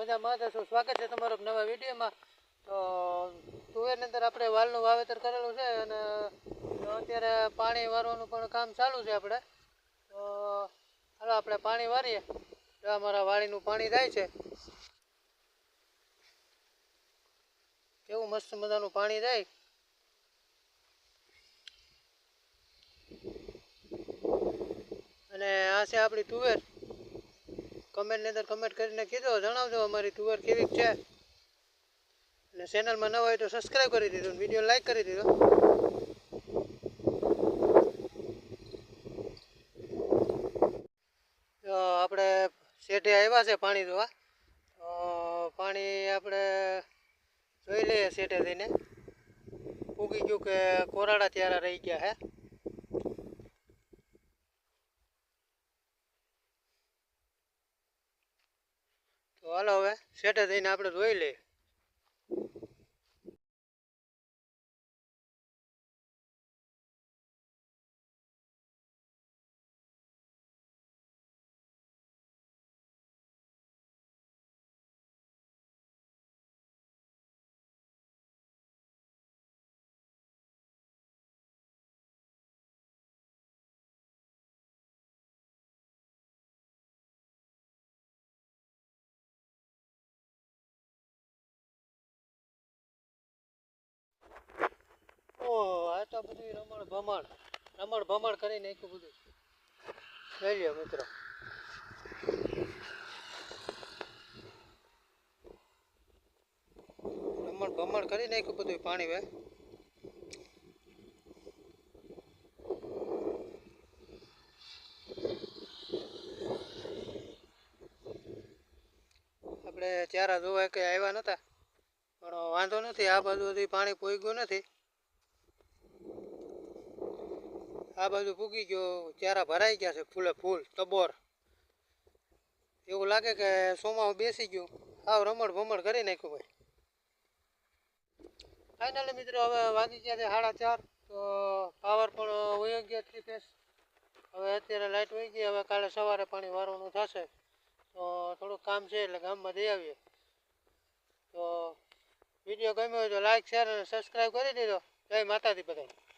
મજામાં છો? સ્વાગત છે તમારો નવા વિડીયોમાં. તો તુવેરની અંદર આપણે વાલનું વાવેતર કરેલું છે અને અત્યારે પાણી વારવાનું પણ કામ ચાલુ છે આપણે. તો હાલો આપણે પાણી વારીએ. અમારા વાડીનું પાણી થાય છે. કેવું મસ્ત મજાનું પાણી જાય. અને આ છે આપણી તુવેર. કમેન્ટની અંદર કમેન્ટ કરીને કીધો જણાવજો અમારી તુવેર કેવી છે. અને ચેનલમાં નવા હોય તો સબસ્ક્રાઈબ કરી દીધો, વિડીયો લાઈક કરી દીધો. આપણે શેઠે આવ્યા છે પાણી જોવા. પાણી આપણે જોઈ લઈએ શેઠે થઈને. ઉગી ગયું કે કોરાડા ત્યારે રહી ગયા હે. તો હાલો હવે શેઠે થઈને આપણે જોઈ લઈએ. આ તો બધું રમણ ભમણ કરી નાખ્યું બધું. લઈ લ્યો મિત્રો. રમણ ભમણ કરી નાખ્યું બધું પાણી વે. આપણે ચારા જોવા કંઈ આવ્યા નતા, પણ વાંધો નથી. આ બાજુથી પાણી પોઈગયું નથી. આ બાજુ પૂગી ગયો, ચારા ભરાઈ ગયા છે ફૂલે ફૂલ તબોર. એવું લાગે કે સોમાવું બેસી ગયું. આવ રમણ ભમણ કરી નાખ્યું ભાઈ. ફાઇનલી મિત્રો હવે વાગી ગયા છે 4:30. તો પાવર પણ વયો ગયા 3 ફેસ. હવે અત્યારે લાઇટ વહી ગઈ. હવે કાલે સવારે પાણી વારવાનું થશે. તો થોડુંક કામ છે એટલે ગામમાં જઈ આવીએ. તો વિડીયો ગમ્યો હોય તો લાઈક શેર અને સબસ્ક્રાઈબ કરી દીધો. જય માતાજી બધાય.